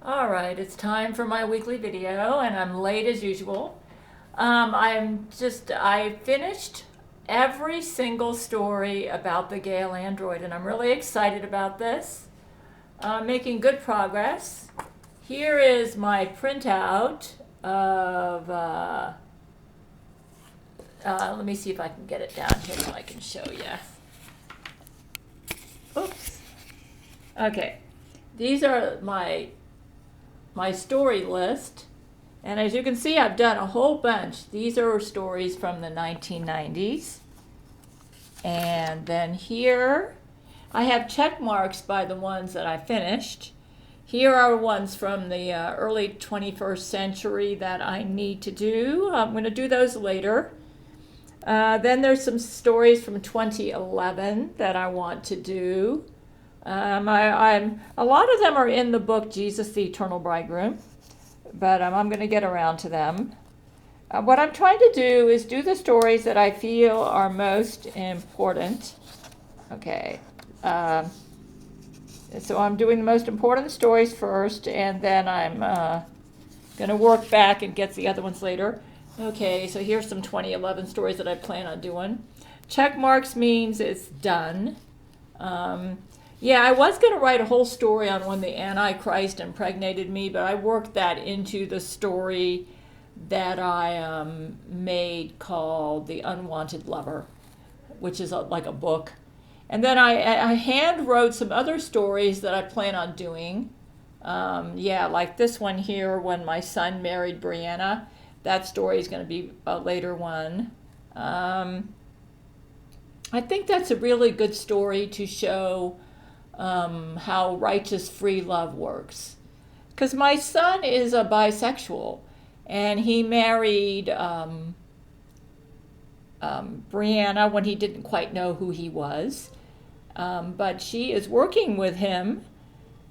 All right, it's time for my weekly video, and I'm late as usual. I finished every single story about the Gale Android, and I'm really excited about this. Making good progress. Here is my printout of, let me see if I can get it down here so I can show you. Oops. Okay, these are my story list, and as you can see, I've done a whole bunch. These are stories from the 1990s, and then here I have check marks by the ones that I finished. Here are ones from the early 21st century that I need to do. I'm going to do those later. Then there's some stories from 2011 that I want to do. A lot of them are in the book Jesus the Eternal Bridegroom, but I'm going to get around to them. What I'm trying to do is do the stories that I feel are most important. Okay, so I'm doing the most important stories first, and then I'm going to work back and get the other ones later. Okay, so here's some 2011 stories that I plan on doing. Check marks means it's done. Yeah, I was going to write a whole story on when the Antichrist impregnated me, but I worked that into the story that I made called The Unwanted Lover, which is like a book. And then I hand wrote some other stories that I plan on doing. Like this one here, When My Son Married Brianna. That story is going to be a later one. I think that's a really good story to show how righteous free love works. Because my son is a bisexual, and he married Brianna when he didn't quite know who he was. But she is working with him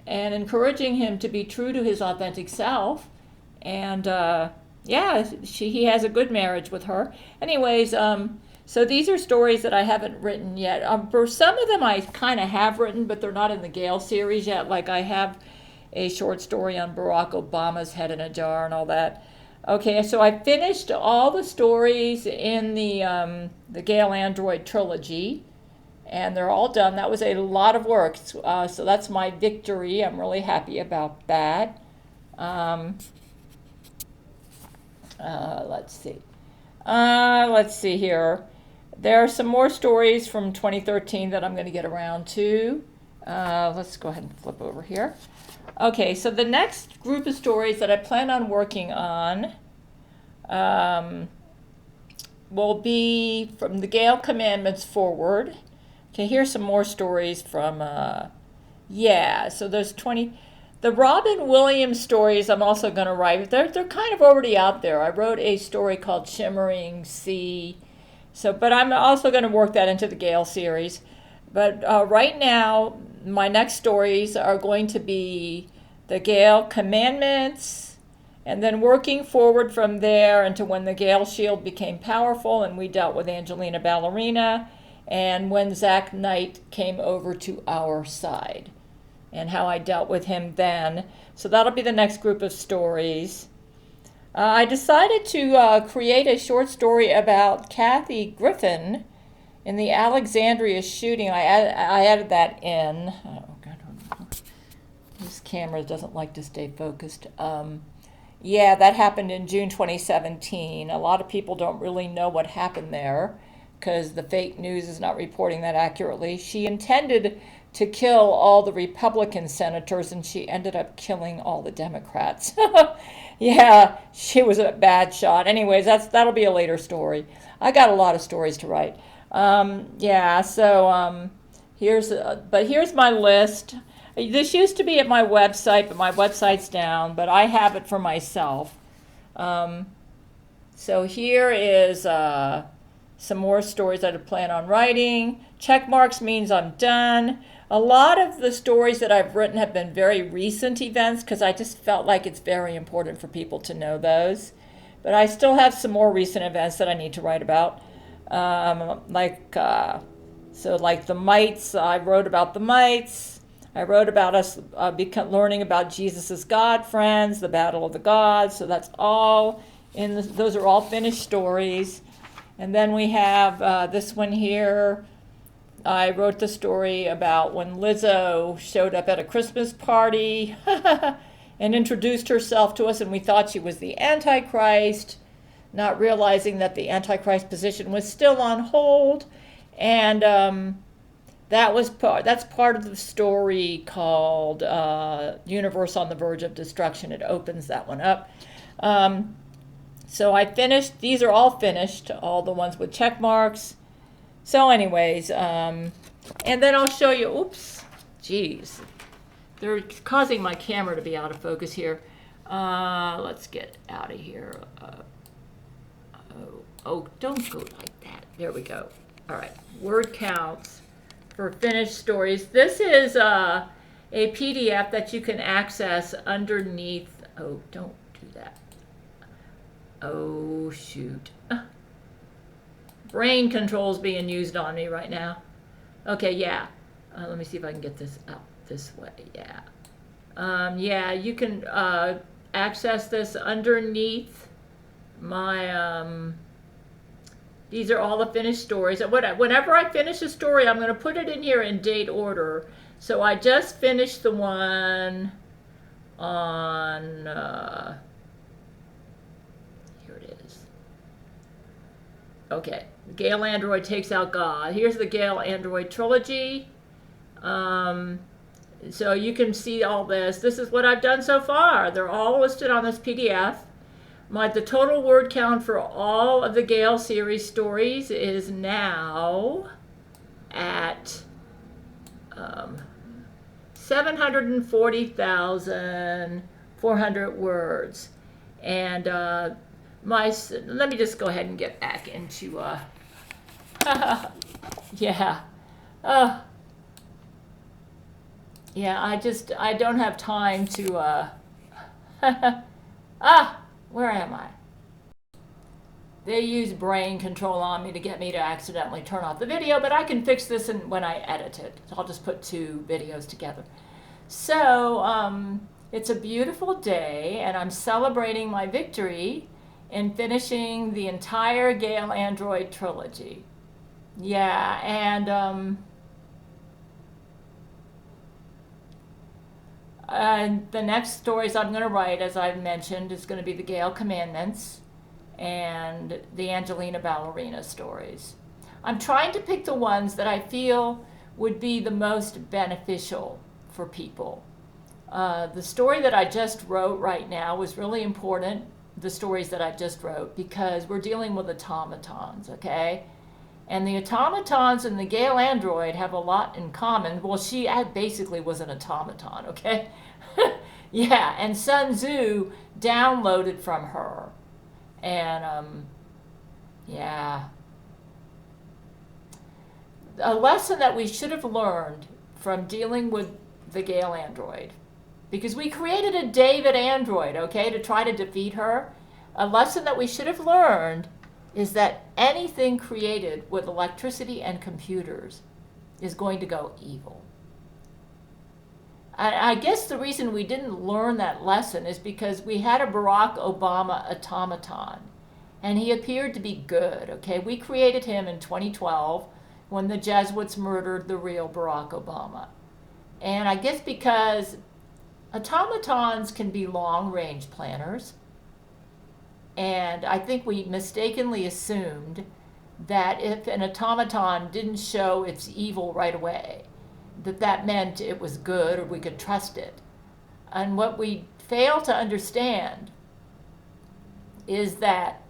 and encouraging him to be true to his authentic self. And he has a good marriage with her. Anyways, so these are stories that I haven't written yet. For some of them I kind of have written, but they're not in the Gale series yet. Like I have a short story on Barack Obama's head in a jar and all that. Okay, so I finished all the stories in the Gale Android Trilogy, and they're all done. That was a lot of work, so that's my victory. I'm really happy about that. Let's see here. There are some more stories from 2013 that I'm going to get around to. Let's go ahead and flip over here. Okay, so the next group of stories that I plan on working on will be from the Gale Commandments forward. Okay, here's some more stories from, so there's 20. The Robin Williams stories I'm also going to write. They're kind of already out there. I wrote a story called Shimmering Sea. But I'm also going to work that into the Gale series. But right now, my next stories are going to be the Gale Commandments, and then working forward from there into when the Gale Shield became powerful and we dealt with Angelina Ballerina, and when Zach Knight came over to our side, and how I dealt with him then. So that'll be the next group of stories. I decided to create a short story about Kathy Griffin in the Alexandria shooting. I added that in. Oh, God. This camera doesn't like to stay focused. That happened in June 2017. A lot of people don't really know what happened there because the fake news is not reporting that accurately. She intended to kill all the Republican senators, and she ended up killing all the Democrats. Yeah, she was a bad shot. Anyways, that'll be a later story. I got a lot of stories to write. Here's my list. This used to be at my website, but my website's down, but I have it for myself. So here is some more stories that I plan on writing. Check marks means I'm done. A lot of the stories that I've written have been very recent events because I just felt like it's very important for people to know those. But I still have some more recent events that I need to write about. Like the mites, I wrote about the mites. I wrote about us learning about Jesus as God friends, the battle of the gods. So that's all those are all finished stories. And then we have this one here. I wrote the story about when Lizzo showed up at a Christmas party and introduced herself to us, and we thought she was the Antichrist, not realizing that the Antichrist position was still on hold. And that's part of the story called Universe on the Verge of Destruction. It opens that one up. So I finished, these are all finished, all the ones with check marks. So anyways, and then I'll show you, oops, geez. They're causing my camera to be out of focus here. Let's get out of here. Don't go like that. There we go. All right, word counts for finished stories. This is a PDF that you can access underneath. Oh, don't do that. Oh, shoot. Brain control's being used on me right now. Okay, yeah. Let me see if I can get this out this way. Yeah. Yeah, you can access this underneath my... these are all the finished stories. Whenever I finish a story, I'm going to put it in here in date order. So I just finished the one on... here it is. Okay. Gale Android takes out God. Here's the Gale Android Trilogy. So you can see all this. This is what I've done so far. They're all listed on this PDF. The total word count for all of the Gale series stories is now at 740,400 words. And let me just go ahead and get back into yeah. Yeah, I don't have time to where am I? They use brain control on me to get me to accidentally turn off the video, but I can fix this when I edit it. So I'll just put two videos together. So it's a beautiful day, and I'm celebrating my victory in finishing the entire Gale Android Trilogy. Yeah, and the next stories I'm going to write, as I've mentioned, is going to be the Gale Commandments and the Angelina Ballerina stories. I'm trying to pick the ones that I feel would be the most beneficial for people. The story that I just wrote right now was really important, the stories that I just wrote, because we're dealing with automatons, okay? And the automatons and the Gale Android have a lot in common. Well, she basically was an automaton, okay? Yeah, and Sun Tzu downloaded from her. And, yeah. A lesson that we should have learned from dealing with the Gale Android, because we created a David Android, okay, to try to defeat her. A lesson that we should have learned is that anything created with electricity and computers is going to go evil. I guess the reason we didn't learn that lesson is because we had a Barack Obama automaton, and he appeared to be good, okay? We created him in 2012 when the Jesuits murdered the real Barack Obama. And I guess because automatons can be long-range planners, and I think we mistakenly assumed that if an automaton didn't show its evil right away, that meant it was good or we could trust it. And what we fail to understand is that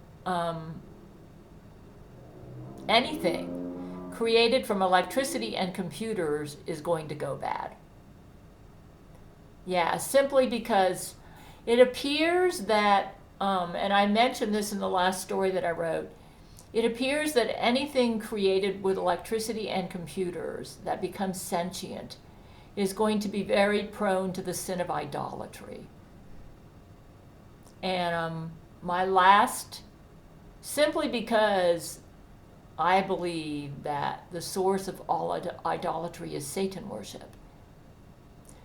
anything created from electricity and computers is going to go bad. Yeah, simply because it appears that and I mentioned this in the last story that I wrote, it appears that anything created with electricity and computers that becomes sentient is going to be very prone to the sin of idolatry. And simply because I believe that the source of all idolatry is Satan worship.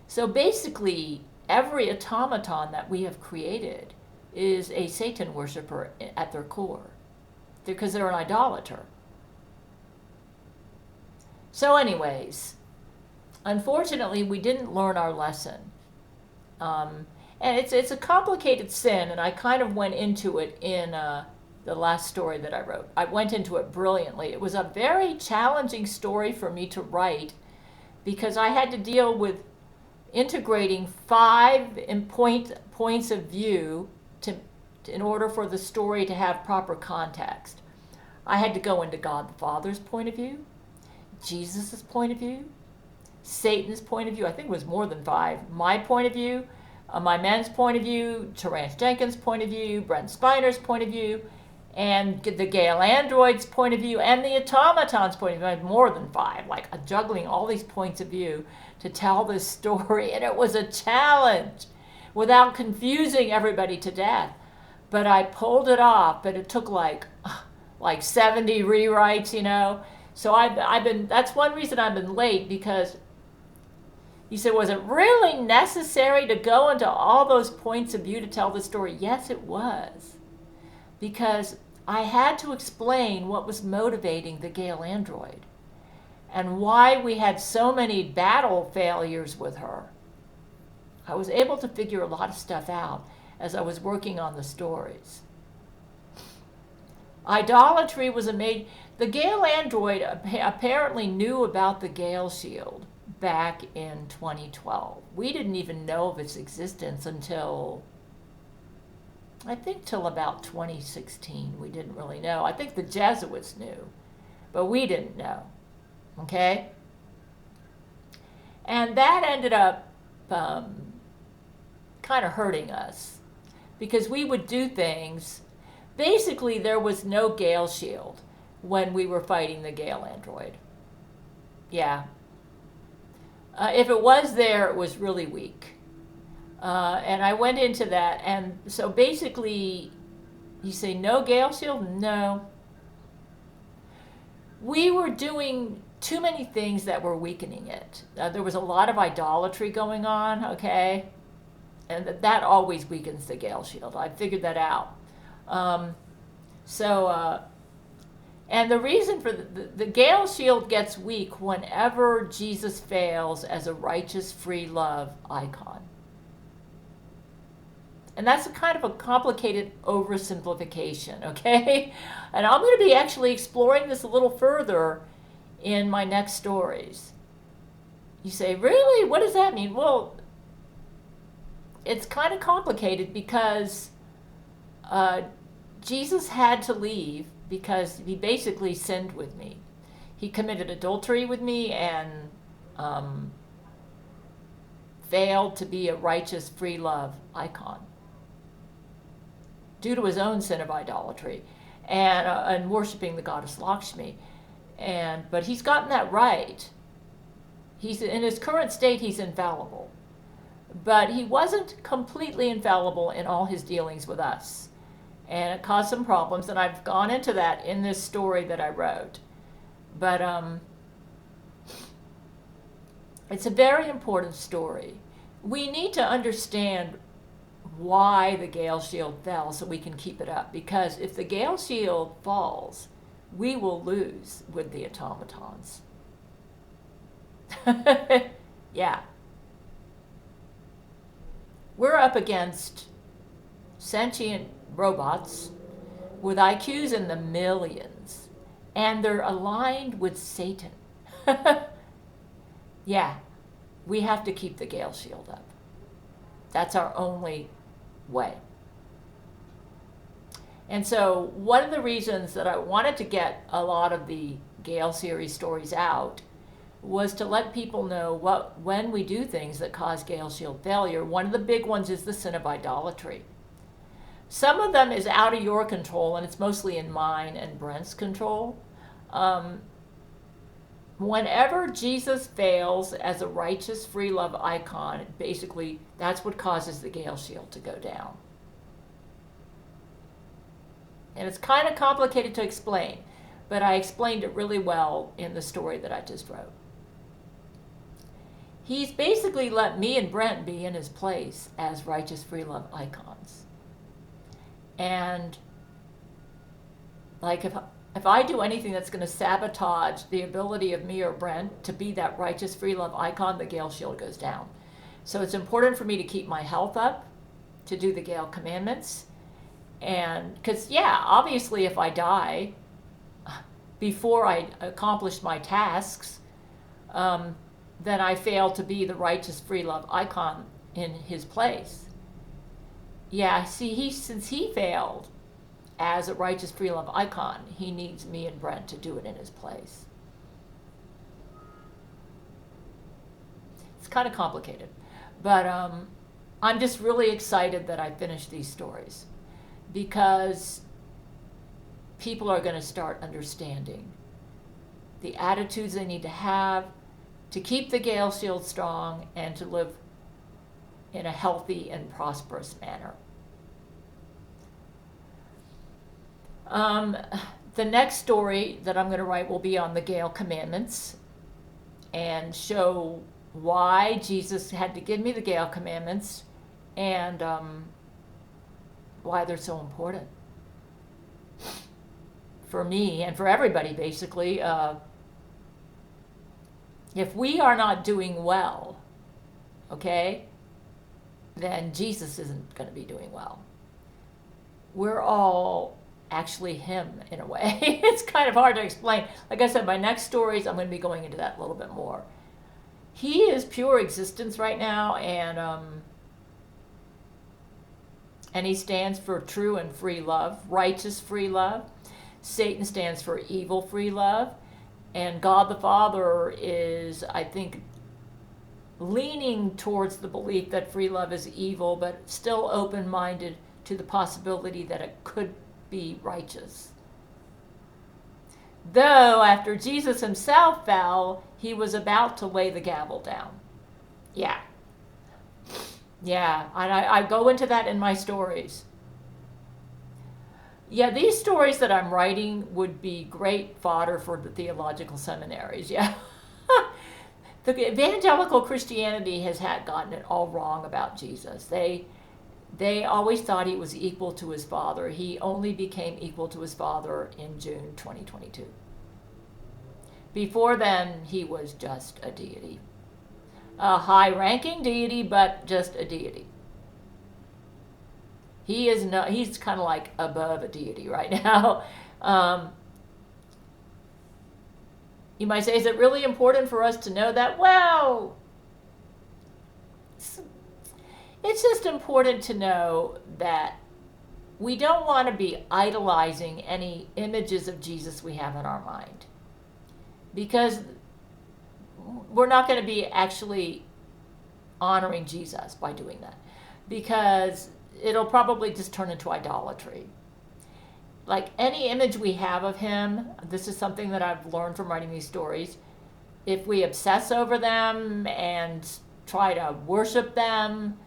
So basically, every automaton that we have created is a Satan worshiper at their core, because they're an idolater. So anyways, unfortunately, we didn't learn our lesson. And it's a complicated sin, and I kind of went into it in the last story that I wrote. I went into it brilliantly. It was a very challenging story for me to write because I had to deal with integrating 5 points of view in order for the story to have proper context. I had to go into God the Father's point of view, Jesus' point of view, Satan's point of view. I think it was more than 5. My point of view, my men's point of view, Terence Jenkins' point of view, Brent Spiner's point of view, and the Gale android's point of view, and the automaton's point of view. I had more than 5, like juggling all these points of view to tell this story, and it was a challenge without confusing everybody to death. But I pulled it off, but it took like 70 rewrites, you know. So that's one reason I've been late, because you said, was it really necessary to go into all those points of view to tell the story? Yes, it was. Because I had to explain what was motivating the Gale android and why we had so many battle failures with her. I was able to figure a lot of stuff out as I was working on the stories. Idolatry was the Gale android apparently knew about the Gale shield back in 2012. We didn't even know of its existence until, I think, till about 2016. We didn't really know. I think the Jesuits knew, but we didn't know. Okay? And that ended up kind of hurting us, because we would do things. Basically, there was no Gale shield when we were fighting the Gale android. Yeah. If it was there, it was really weak. And I went into that. And so basically, you say no Gale shield? No. We were doing too many things that were weakening it. There was a lot of idolatry going on, okay? And that always weakens the Gale shield. I figured that out. And the reason for the Gale shield gets weak whenever Jesus fails as a righteous free love icon. And that's a kind of a complicated oversimplification, okay? And I'm going to be actually exploring this a little further in my next stories. You say, really? What does that mean? Well, it's kind of complicated because Jesus had to leave because he basically sinned with me. He committed adultery with me and failed to be a righteous free love icon due to his own sin of idolatry and worshiping the goddess Lakshmi. But he's gotten that right. He's in his current state, he's infallible. But he wasn't completely infallible in all his dealings with us. And it caused some problems, and I've gone into that in this story that I wrote. But it's a very important story. We need to understand why the Gale shield fell so we can keep it up. Because if the Gale shield falls, we will lose with the automatons. Yeah. We're up against sentient robots with IQs in the millions, and they're aligned with Satan. Yeah, we have to keep the Gale shield up. That's our only way. And so one of the reasons that I wanted to get a lot of the Gale series stories out was to let people know when we do things that cause Gale shield failure. One of the big ones is the sin of idolatry. Some of them is out of your control, and it's mostly in mine and Brent's control. Whenever Jesus fails as a righteous free love icon, basically that's what causes the Gale shield to go down. And it's kind of complicated to explain, but I explained it really well in the story that I just wrote. He's basically let me and Brent be in his place as righteous free love icons. And like if I do anything that's going to sabotage the ability of me or Brent to be that righteous free love icon, the Gale shield goes down. So it's important for me to keep my health up, to do the Gale commandments. And because, yeah, obviously if I die before I accomplish my tasks, then I fail to be the righteous free love icon in his place. Yeah, see, since he failed as a righteous free love icon, he needs me and Brent to do it in his place. It's kind of complicated, but I'm just really excited that I finished these stories, because people are going to start understanding the attitudes they need to have to keep the Gale shield strong and to live in a healthy and prosperous manner. The next story that I'm going to write will be on the Gale commandments and show why Jesus had to give me the Gale commandments and why they're so important for me and for everybody, basically. If we are not doing well, okay, then Jesus isn't going to be doing well. We're all actually him in a way. It's kind of hard to explain. Like I said, my next stories, I'm going to be going into that a little bit more. He is pure existence right now, and he stands for true and free love, righteous free love. Satan stands for evil free love. And God the Father is, I think, leaning towards the belief that free love is evil, but still open-minded to the possibility that it could be righteous. Though after Jesus himself fell, he was about to lay the gavel down. Yeah. Yeah, and I go into that in my stories. Yeah, these stories that I'm writing would be great fodder for the theological seminaries, yeah. The evangelical Christianity has gotten it all wrong about Jesus. They always thought he was equal to his Father. He only became equal to his Father in June 2022. Before then, he was just a deity. A high-ranking deity, but just a deity. He's kind of like above a deity right now. You might say, is it really important for us to know that? Well, it's just important to know that we don't want to be idolizing any images of Jesus we have in our mind, because we're not going to be actually honoring Jesus by doing that, because it'll probably just turn into idolatry. Like any image we have of him, this is something that I've learned from writing these stories, if we obsess over them and try to worship them,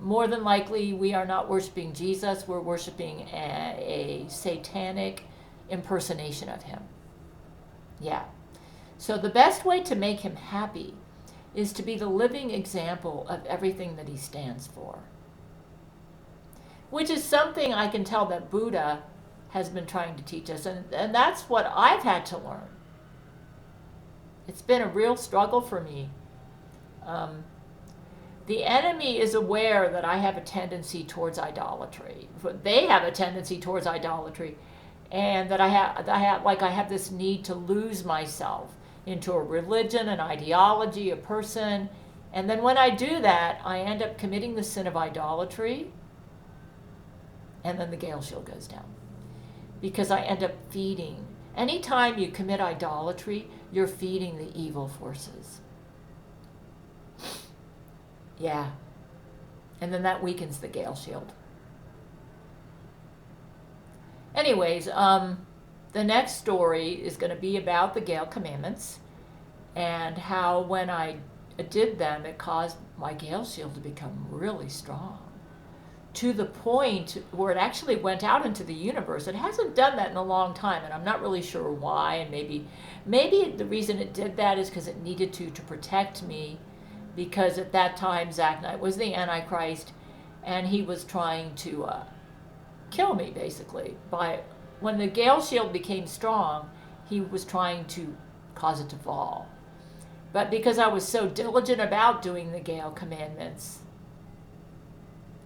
more than likely we are not worshiping Jesus, we're worshiping a satanic impersonation of him. Yeah. So the best way to make him happy is to be the living example of everything that he stands for. Which is something I can tell that Buddha has been trying to teach us, and that's what I've had to learn. It's been a real struggle for me. The enemy is aware that I have a tendency towards idolatry. They have a tendency towards idolatry, and that I have this need to lose myself into a religion, an ideology, a person, and then when I do that, I end up committing the sin of idolatry, and then the Gale shield goes down. Because I end up feeding. Anytime you commit idolatry, you're feeding the evil forces. Yeah. And then that weakens the Gale shield. Anyways, the next story is going to be about the Gale commandments and how when I did them, it caused my Gale shield to become really strong, to the point where it actually went out into the universe. It hasn't done that in a long time, and I'm not really sure why. And maybe the reason it did that is because it needed to protect me because at that time Zack Knight was the Antichrist, and he was trying to kill me, basically. When the Gale shield became strong, he was trying to cause it to fall. But because I was so diligent about doing the Gale commandments,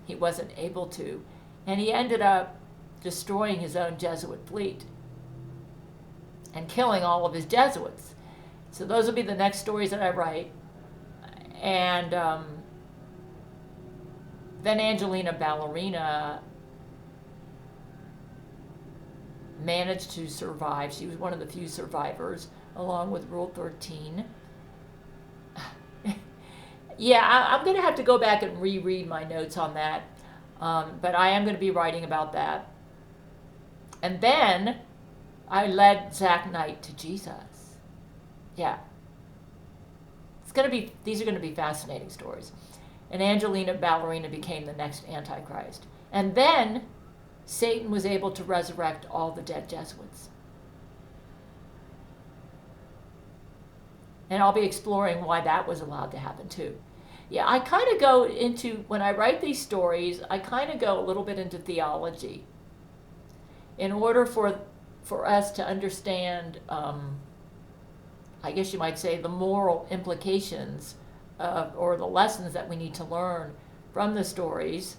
he wasn't able to. And he ended up destroying his own Jesuit fleet and killing all of his Jesuits. So those will be the next stories that I write. And then Angelina Ballerina managed to survive. She was one of the few survivors, along with Rule 13. Yeah, I'm going to have to go back and reread my notes on that. But I am going to be writing about that. And then I led Zack Knight to Jesus. Yeah. These are going to be fascinating stories. And Angelina Ballerina became the next Antichrist. And then Satan was able to resurrect all the dead Jesuits. And I'll be exploring why that was allowed to happen too. Yeah, I kind of go into, when I write these stories, I kind of go a little bit into theology in order for us to understand, I guess you might say, the moral implications or the lessons that we need to learn from the stories.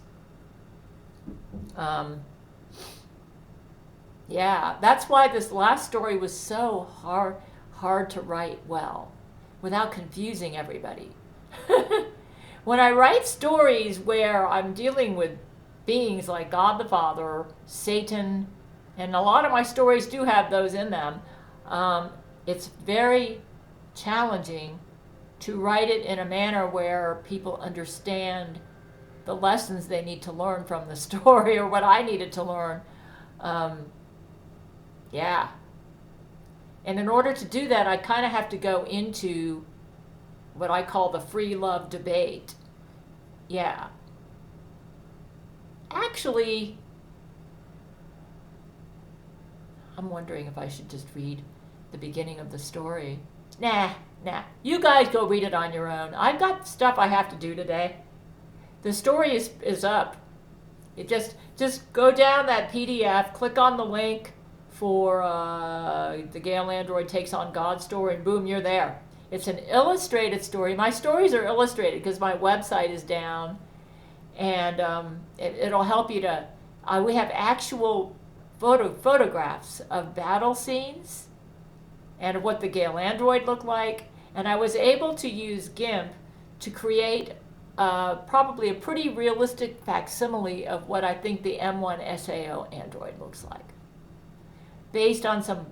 Yeah, that's why this last story was so hard to write well, without confusing everybody. When I write stories where I'm dealing with beings like God the Father, Satan, and a lot of my stories do have those in them, it's very challenging to write it in a manner where people understand the lessons they need to learn from the story, or what I needed to learn. Yeah. And in order to do that, I kind of have to go into what I call the free love debate. Yeah. Actually, I'm wondering if I should just read the beginning of the story. Nah. You guys go read it on your own. I've got stuff I have to do today. The story is up. It just go down that PDF, click on the link for the Gale Android Takes on God story, and boom, you're there. It's an illustrated story. My stories are illustrated because my website is down, and it'll help you to. We have actual photographs of battle scenes and of what the Gale Android looked like, and I was able to use GIMP to create probably a pretty realistic facsimile of what I think the M1 SAO Android looks like, based on some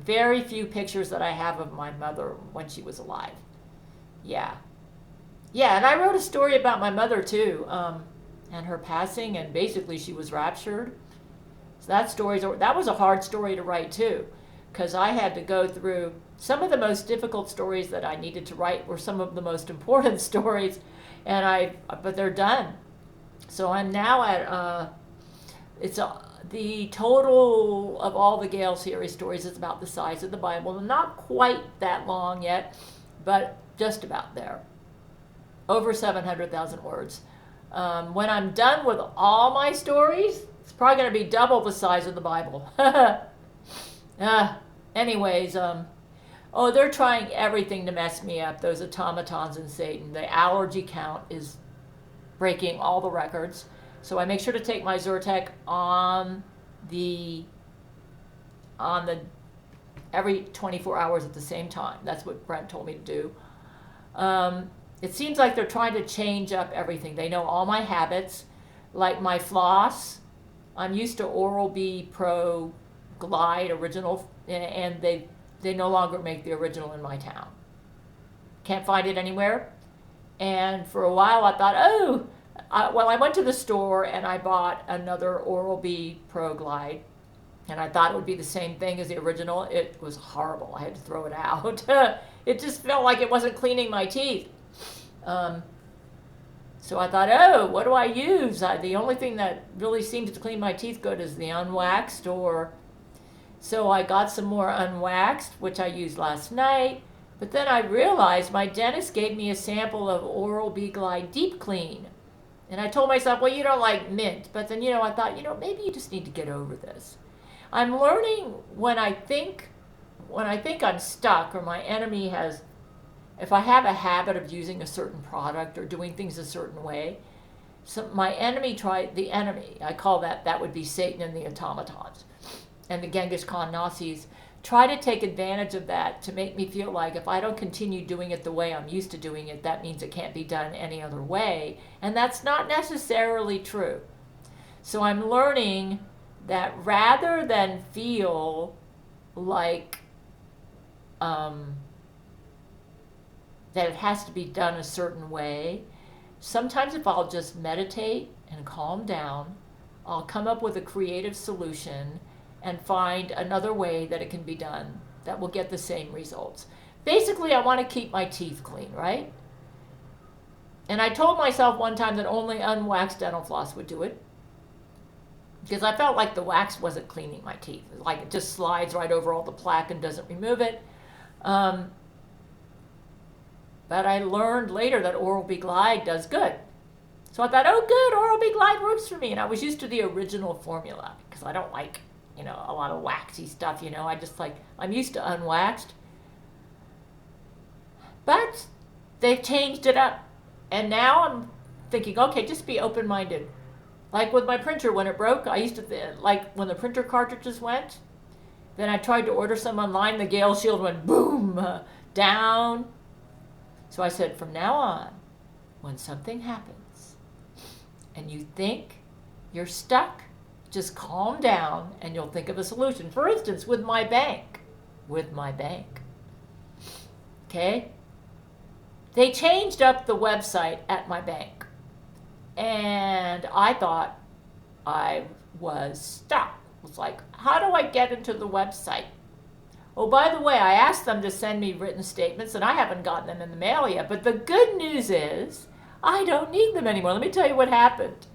very few pictures that I have of my mother when she was alive. Yeah, and I wrote a story about my mother too, and her passing, and basically she was raptured. So that was a hard story to write too, because I had to go through some of the most difficult stories that I needed to write were some of the most important stories, but they're done. So I'm now at the total of all the Gale series stories is about the size of the Bible. Not quite that long yet, but just about there. Over 700,000 words. When I'm done with all my stories, it's probably going to be double the size of the Bible. Anyways, they're trying everything to mess me up, those automatons and Satan. The allergy count is breaking all the records. So I make sure to take my Zyrtec on the every 24 hours at the same time. That's what Brent told me to do. It seems like they're trying to change up everything. They know all my habits, like my floss. I'm used to Oral-B Pro Glide original, and they no longer make the original in my town. Can't find it anywhere. And for a while I thought, I went to the store and I bought another Oral-B Pro Glide, and I thought it would be the same thing as the original. It was horrible. I had to throw it out. It just felt like it wasn't cleaning my teeth. So I thought, what do I use? The only thing that really seems to clean my teeth good is the unwaxed. So I got some more unwaxed, which I used last night. But then I realized my dentist gave me a sample of Oral-B Glide Deep Clean. And I told myself, well, you don't like mint. But then, I thought, maybe you just need to get over this. I'm learning when I think I'm stuck or my enemy has, if I have a habit of using a certain product or doing things a certain way, so my enemy I call that would be Satan and the automatons and the Genghis Khan Nazis, try to take advantage of that to make me feel like if I don't continue doing it the way I'm used to doing it, that means it can't be done any other way. And that's not necessarily true. So I'm learning that rather than feel like that it has to be done a certain way, sometimes if I'll just meditate and calm down, I'll come up with a creative solution and find another way that it can be done that will get the same results. Basically, I want to keep my teeth clean, right? And I told myself one time that only unwaxed dental floss would do it, because I felt like the wax wasn't cleaning my teeth. Like it just slides right over all the plaque and doesn't remove it. But I learned later that Oral-B Glide does good. So I thought, oh good, Oral-B Glide works for me. And I was used to the original formula because I don't like, a lot of waxy stuff, I just I'm used to unwaxed. But they've changed it up. And now I'm thinking, okay, just be open-minded. Like with my printer, when it broke, I used to, when the printer cartridges went, then I tried to order some online, the Gale shield went boom, down. So I said, from now on, when something happens and you think you're stuck, just calm down and you'll think of a solution. For instance, with my bank. Okay? They changed up the website at my bank. And I thought I was stuck. It was like, how do I get into the website? Oh, by the way, I asked them to send me written statements, and I haven't gotten them in the mail yet. But the good news is I don't need them anymore. Let me tell you what happened.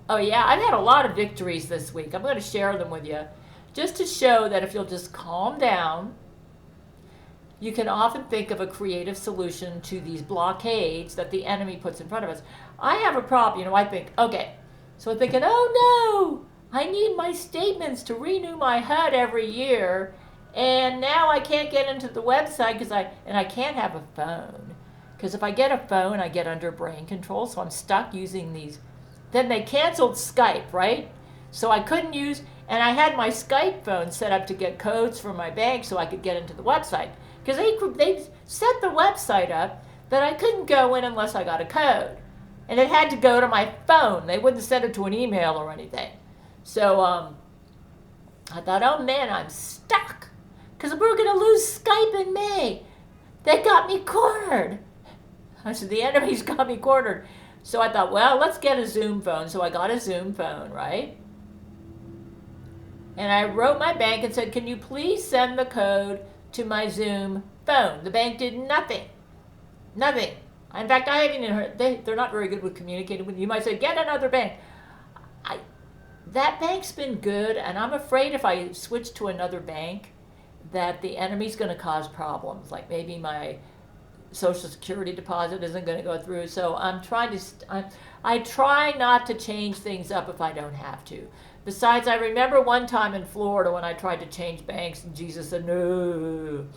Oh, yeah, I've had a lot of victories this week. I'm going to share them with you just to show that if you'll just calm down, you can often think of a creative solution to these blockades that the enemy puts in front of us. I have a problem. I think, okay, so I'm thinking, oh, no, I need my statements to renew my HUD every year, and now I can't get into the website because I can't have a phone. Because if I get a phone, I get under brain control, so I'm stuck using these. Then they canceled Skype, right? So I couldn't use, and I had my Skype phone set up to get codes from my bank so I could get into the website. Because they set the website up that I couldn't go in unless I got a code. And it had to go to my phone. They wouldn't send it to an email or anything. So I thought, oh man, I'm stuck. Because we're going to lose Skype in May. They got me cornered. I said, the enemy's got me cornered. So I thought, well, let's get a Zoom phone. So I got a Zoom phone, right? And I wrote my bank and said, can you please send the code to my Zoom phone? The bank did nothing. Nothing. In fact, I haven't even heard, they're not very good with communicating with you. You might say, get another bank. That bank's been good, and I'm afraid if I switch to another bank that the enemy's going to cause problems. Like maybe my Social Security deposit isn't going to go through. So I'm trying to, I try not to change things up if I don't have to. Besides, I remember one time in Florida when I tried to change banks and Jesus said, no.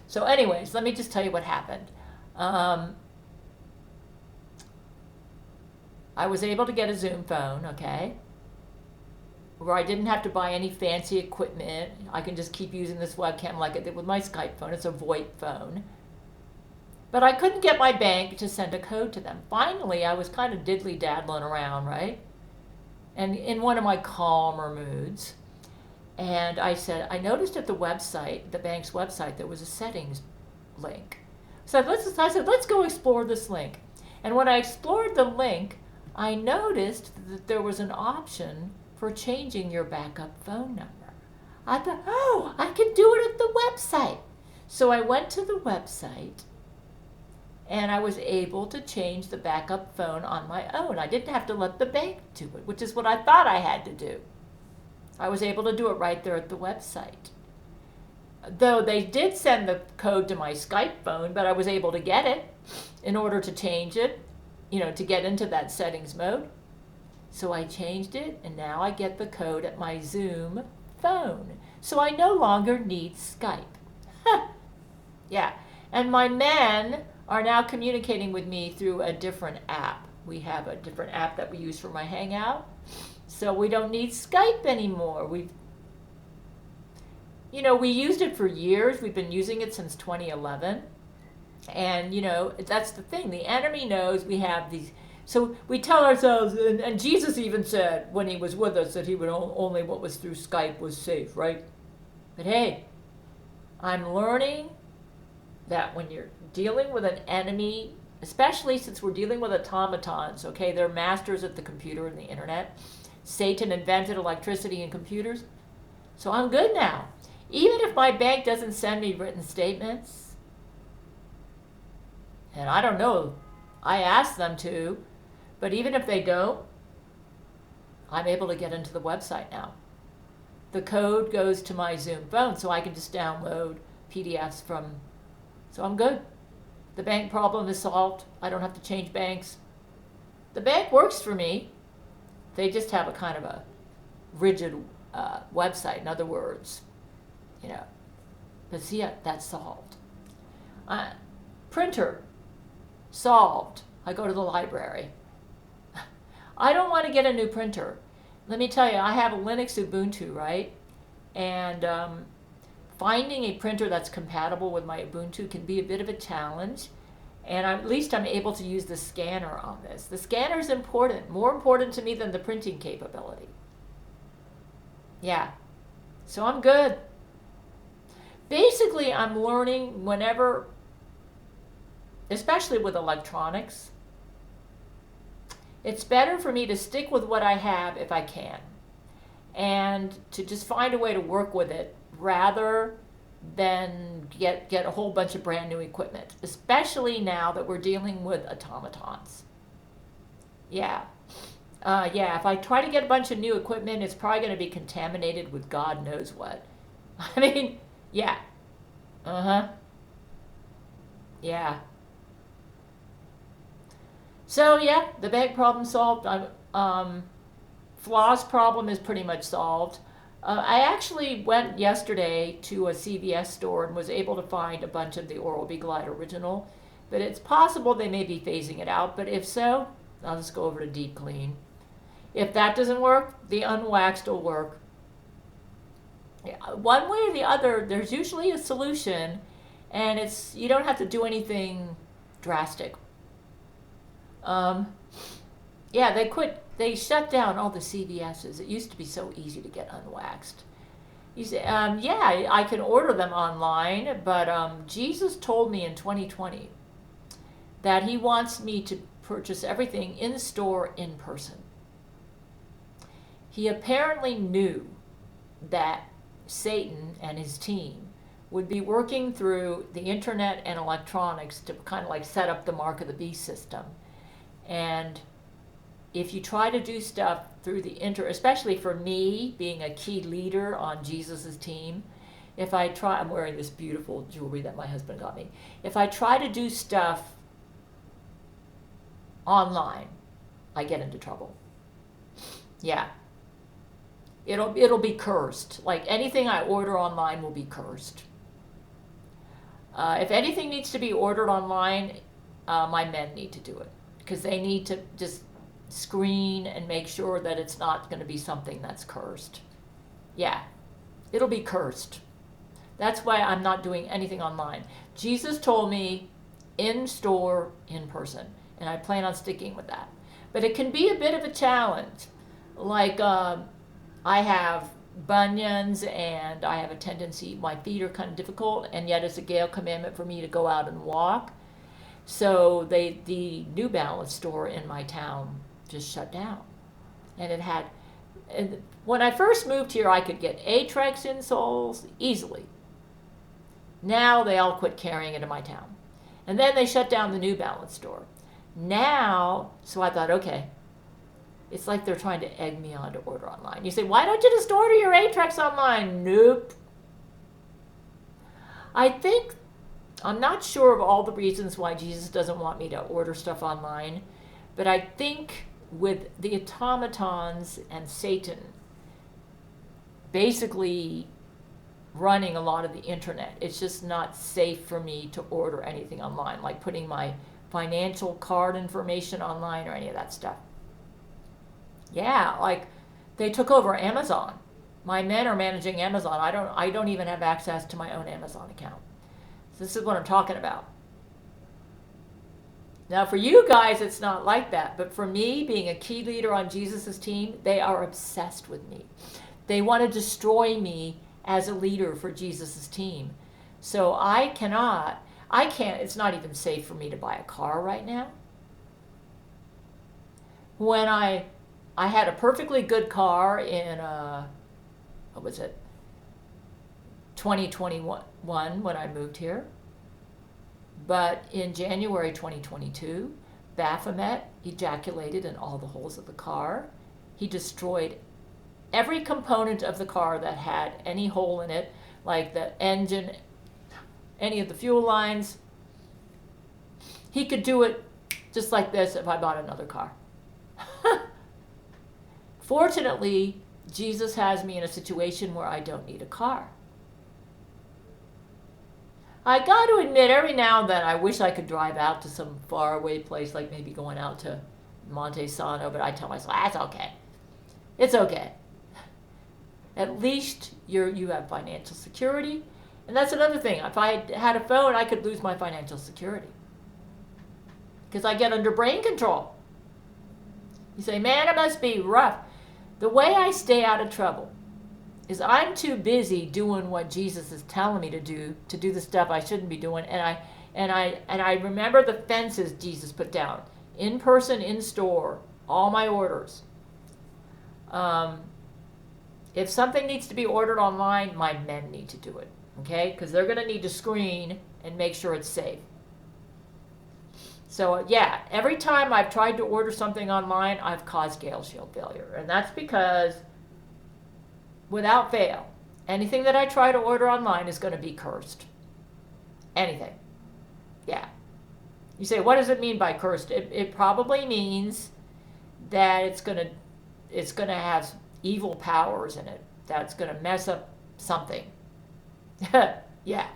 So anyways, let me just tell you what happened. I was able to get a Zoom phone, okay, where I didn't have to buy any fancy equipment. I can just keep using this webcam like I did with my Skype phone. It's a VoIP phone. But I couldn't get my bank to send a code to them. Finally, I was kind of diddly-daddling around, right? And in one of my calmer moods. And I said, I noticed at the website, the bank's website, there was a settings link. So I said, let's go explore this link. And when I explored the link, I noticed that there was an option for changing your backup phone number. I thought, oh, I can do it at the website. So I went to the website and I was able to change the backup phone on my own. I didn't have to let the bank do it, which is what I thought I had to do. I was able to do it right there at the website. though they did send the code to my Skype phone, but I was able to get it in order to change it, to get into that settings mode. So I changed it, and now I get the code at my Zoom phone. So I no longer need Skype. Yeah, and my men are now communicating with me through a different app. We have a different app that we use for my Hangout. So we don't need Skype anymore. We used it for years. We've been using it since 2011. And, that's the thing. The enemy knows we have these. So we tell ourselves, and Jesus even said when he was with us that he would only what was through Skype was safe, right? But hey, I'm learning that when you're dealing with an enemy, especially since we're dealing with automatons, okay, they're masters at the computer and the internet. Satan invented electricity and computers. So I'm good now. Even if my bank doesn't send me written statements, and I don't know, I asked them to, but even if they don't, I'm able to get into the website now. The code goes to my Zoom phone, so I can just download PDFs from, so I'm good. The bank problem is solved. I don't have to change banks. The bank works for me. They just have a kind of a rigid website. In other words, but see, that's solved. Printer, solved. I go to the library. I don't want to get a new printer. Let me tell you, I have a Linux Ubuntu, right? And finding a printer that's compatible with my Ubuntu can be a bit of a challenge. And at least I'm able to use the scanner on this. The scanner is important, more important to me than the printing capability. Yeah, so I'm good. Basically, I'm learning whenever, especially with electronics, it's better for me to stick with what I have if I can, and to just find a way to work with it rather than get a whole bunch of brand new equipment, especially now that we're dealing with automatons. Yeah. If I try to get a bunch of new equipment, it's probably going to be contaminated with God knows what. I mean, yeah. Yeah. So, yeah, the bank problem solved. Floss problem is pretty much solved. I actually went yesterday to a CVS store and was able to find a bunch of the Oral-B Glide Original. But it's possible they may be phasing it out. But if so, I'll just go over to Deep Clean. If that doesn't work, the unwaxed will work. One way or the other, there's usually a solution, and you don't have to do anything drastic. They shut down all the CVS's. It used to be so easy to get unwaxed. You say, I can order them online, but Jesus told me in 2020 that he wants me to purchase everything in store, in person. He apparently knew that Satan and his team would be working through the internet and electronics to kind of like set up the mark of the beast system. And if you try to do stuff through the especially for me being a key leader on Jesus's team, I'm wearing this beautiful jewelry that my husband got me. If I try to do stuff online, I get into trouble. Yeah. It'll be cursed. Like anything I order online will be cursed. If anything needs to be ordered online, my men need to do it, because they need to just screen and make sure that it's not going to be something that's cursed. Yeah, it'll be cursed. That's why I'm not doing anything online. Jesus told me in store, in person, and I plan on sticking with that. But it can be a bit of a challenge. Like I have bunions and I have a tendency, my feet are kind of difficult, and yet it's a Gale commandment for me to go out and walk. So the New Balance store in my town just shut down. And when I first moved here, I could get Atrex insoles easily. Now they all quit carrying it in my town. And then they shut down the New Balance store. Now, so I thought, okay, it's like they're trying to egg me on to order online. You say, why don't you just order your Atrex online? Nope. I think, I'm not sure of all the reasons why Jesus doesn't want me to order stuff online, but I think with the automatons and Satan basically running a lot of the internet, it's just not safe for me to order anything online, like putting my financial card information online or any of that stuff. Yeah, like they took over Amazon. My men are managing Amazon. I don't even have access to my own Amazon account. So this is what I'm talking about. Now for you guys, it's not like that. But for me, being a key leader on Jesus' team, they are obsessed with me. They want to destroy me as a leader for Jesus' team. So I can't, it's not even safe for me to buy a car right now. When I had a perfectly good car in, what was it, 2021 when I moved here. But in January 2022, Baphomet ejaculated in all the holes of the car. He destroyed every component of the car that had any hole in it, like the engine, any of the fuel lines. He could do it just like this if I bought another car. Fortunately, Jesus has me in a situation where I don't need a car. I got to admit, every now and then I wish I could drive out to some faraway place, like maybe going out to Monte Sano, but I tell myself, that's okay. It's okay. At least you have financial security. And that's another thing. If I had a phone, I could lose my financial security. Because I get under brain control. You say, man, it must be rough. The way I stay out of trouble is I'm too busy doing what Jesus is telling me to do the stuff I shouldn't be doing. And I remember the fences Jesus put down. In person, in store, all my orders. If something needs to be ordered online, my men need to do it. Okay? Because they're going to need to screen and make sure it's safe. So yeah, every time I've tried to order something online, I've caused Gale Shield failure. And that's because, without fail, anything that I try to order online is going to be cursed. Anything. Yeah. You say, what does it mean by cursed? It probably means that it's going to have evil powers in it. That's going to mess up something. Yeah.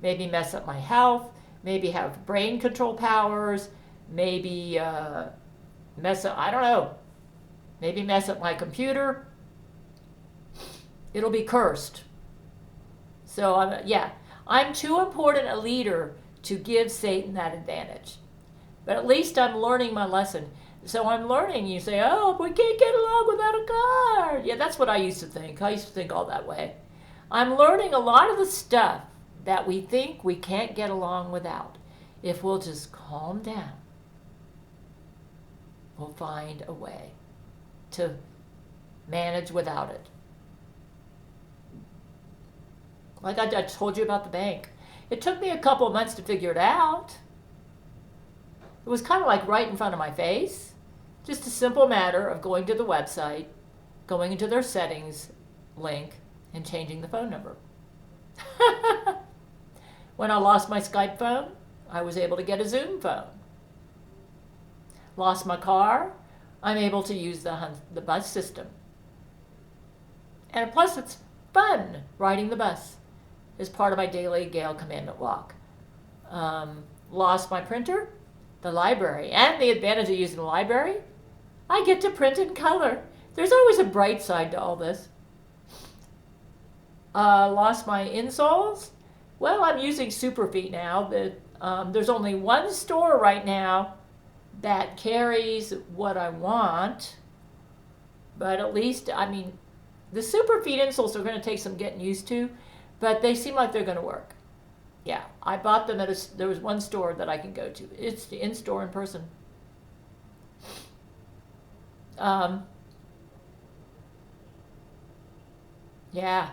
Maybe mess up my health. Maybe have brain control powers. Maybe mess up, I don't know. Maybe mess up my computer. It'll be cursed. So, I'm too important a leader to give Satan that advantage. But at least I'm learning my lesson. So I'm learning. You say, oh, we can't get along without a car. Yeah, that's what I used to think. I used to think all that way. I'm learning a lot of the stuff that we think we can't get along without. If we'll just calm down, we'll find a way to manage without it. Like I told you about the bank. It took me a couple of months to figure it out. It was kind of like right in front of my face. Just a simple matter of going to the website, going into their settings link, and changing the phone number. When I lost my Skype phone, I was able to get a Zoom phone. Lost my car, I'm able to use the bus system. And plus it's fun riding the bus as part of my daily Gale commandment walk. Lost my printer, the library. And the advantage of using the library, I get to print in color. There's always a bright side to all this. Lost my insoles. Well, I'm using Superfeet now. There's only one store right now that carries what I want. But at least, the Superfeet insoles are going to take some getting used to, but they seem like they're going to work. Yeah, I bought them there was one store that I can go to. It's in-store in person. Yeah.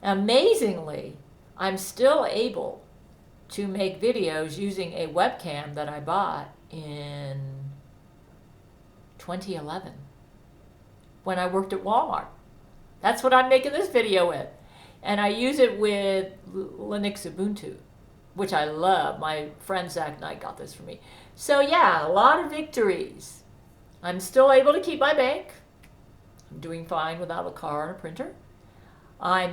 Amazingly, I'm still able to make videos using a webcam that I bought in 2011 when I worked at Walmart. That's what I'm making this video with. And I use it with Linux Ubuntu, which I love. My friend Zach Knight got this for me. So yeah, a lot of victories. I'm still able to keep my bank. I'm doing fine without a car and a printer. I'm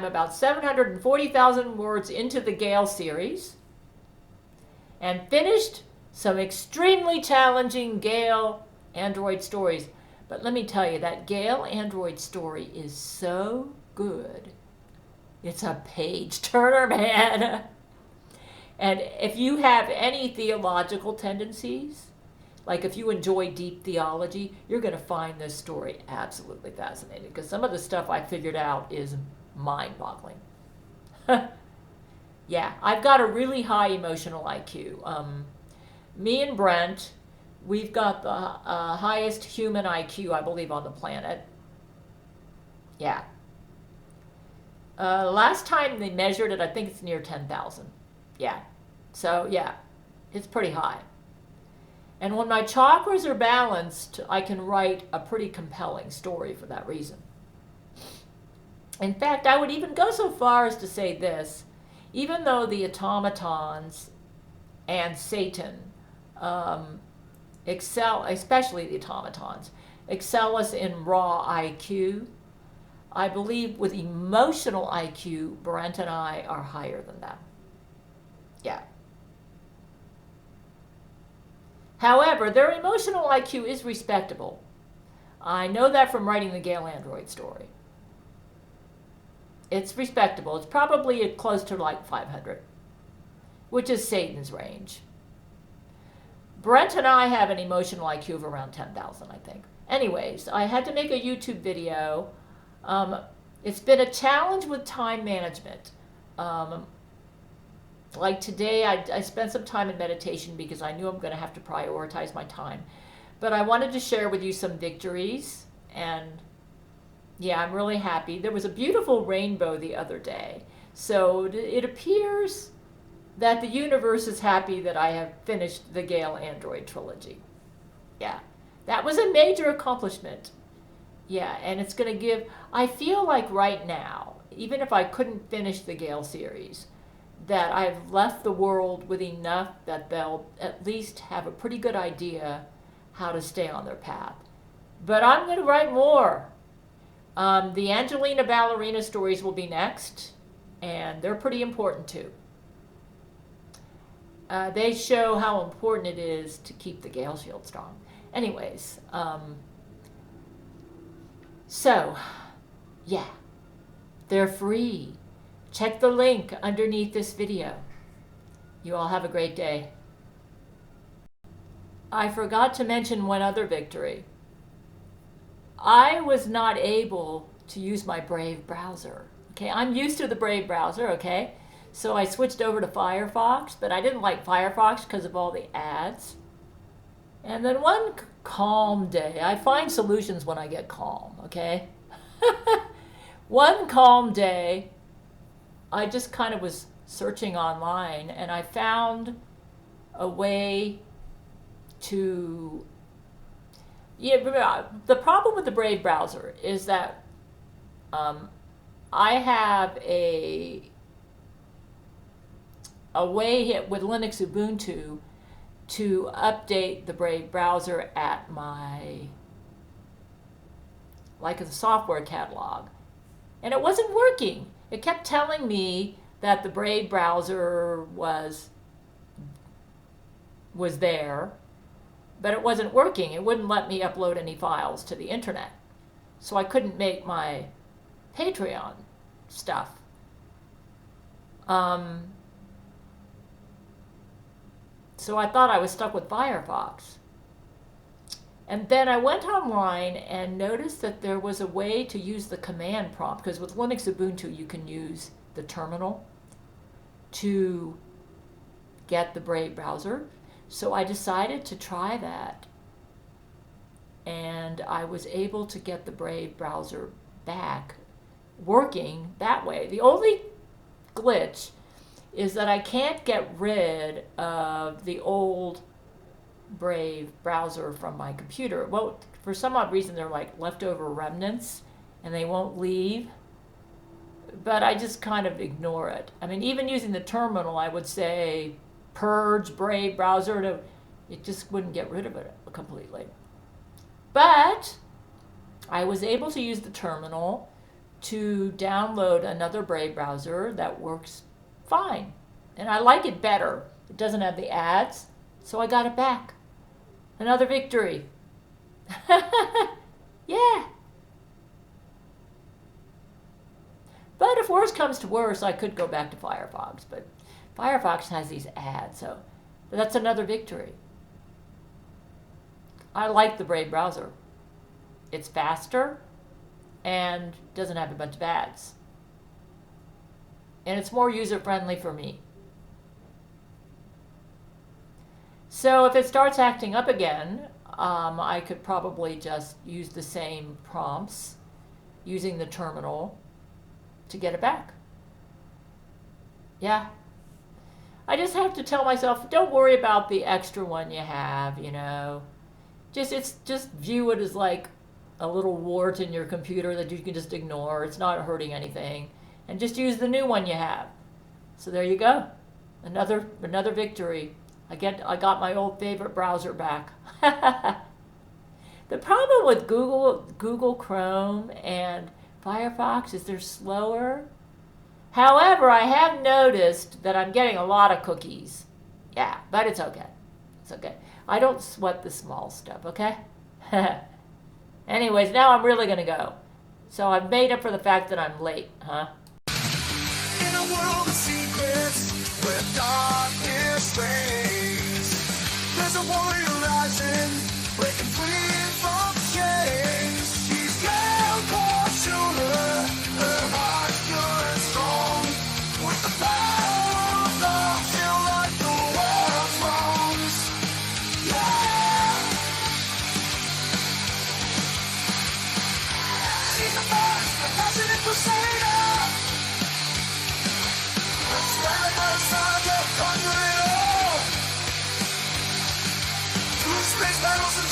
about 740,000 words into the Gale series and finished some extremely challenging Gale Android stories. But let me tell you, that Gale Android story is so good. It's a page turner, man. And if you have any theological tendencies, like if you enjoy deep theology, you're going to find this story absolutely fascinating, because some of the stuff I figured out is mind-boggling. Yeah, I've got a really high emotional IQ. Me and Brent, we've got the highest human IQ, I believe, on the planet. Yeah. Last time they measured it, I think it's near 10,000. Yeah. So, yeah, it's pretty high. And when my chakras are balanced, I can write a pretty compelling story for that reason. In fact, I would even go so far as to say this: even though the automatons and Satan excel, especially the automatons, excel us in raw IQ, I believe with emotional IQ, Brent and I are higher than them. Yeah. However, their emotional IQ is respectable. I know that from writing the Gale Android story. It's respectable. It's probably close to like 500, which is Satan's range. Brent and I have an emotional IQ of around 10,000, I think. Anyways, I had to make a YouTube video. It's been a challenge with time management. Like today, I spent some time in meditation because I knew I'm going to have to prioritize my time. But I wanted to share with you some victories, and yeah, I'm really happy. There was a beautiful rainbow the other day. So it appears that the universe is happy that I have finished the Gale Android trilogy. Yeah, that was a major accomplishment. Yeah, and it's going to give, I feel like right now, even if I couldn't finish the Gale series, that I've left the world with enough that they'll at least have a pretty good idea how to stay on their path. But I'm going to write more. The Angelina ballerina stories will be next, and they're pretty important too. They show how important it is to keep the Gale shield strong. Anyways, so, yeah, they're free. Check the link underneath this video. You all have a great day. I forgot to mention one other victory. I was not able to use my Brave browser. Okay, I'm used to the Brave browser, okay? So I switched over to Firefox, but I didn't like Firefox because of all the ads. And then one calm day, I find solutions when I get calm, okay? One calm day, I just kind of was searching online, and I found a way to, yeah, the problem with the Brave browser is that I have a way with Linux Ubuntu to update the Brave browser at my, like the software catalog. And it wasn't working. It kept telling me that the Brave browser was there, but it wasn't working. It wouldn't let me upload any files to the internet. So I couldn't make my Patreon stuff. So I thought I was stuck with Firefox. And then I went online and noticed that there was a way to use the command prompt, because with Linux Ubuntu you can use the terminal to get the Brave browser. So I decided to try that, and I was able to get the Brave browser back working that way. The only glitch is that I can't get rid of the old Brave browser from my computer. Well, for some odd reason, they're like leftover remnants, and they won't leave. But I just kind of ignore it. I mean, even using the terminal, I would say purge Brave browser it just wouldn't get rid of it completely. But I was able to use the terminal to download another Brave browser that works fine. And I like it better. It doesn't have the ads, so I got it back. Another victory. Yeah. But if worse comes to worse, I could go back to Firefox. But Firefox has these ads, so that's another victory. I like the Brave browser. It's faster and doesn't have a bunch of ads. And it's more user-friendly for me. So if it starts acting up again, I could probably just use the same prompts using the terminal to get it back. Yeah. I just have to tell myself, don't worry about the extra one you have, you know. Just view it as like a little wart in your computer that you can just ignore. It's not hurting anything. And just use the new one you have. So there you go. Another victory. I got my old favorite browser back. The problem with Google Chrome and Firefox is they're slower. However, I have noticed that I'm getting a lot of cookies. Yeah, but it's okay. It's okay. I don't sweat the small stuff, okay? Anyways, now I'm really going to go. So I've made up for the fact that I'm late, huh? In a world of secrets, where darkness reigns, there's a warrior rising, breaking free from chains. She's Gail Schuler, her heart pure and strong, with the power of love, she'll right the world's wrongs. Yeah! She's the first, a passionate crusader. Space battles and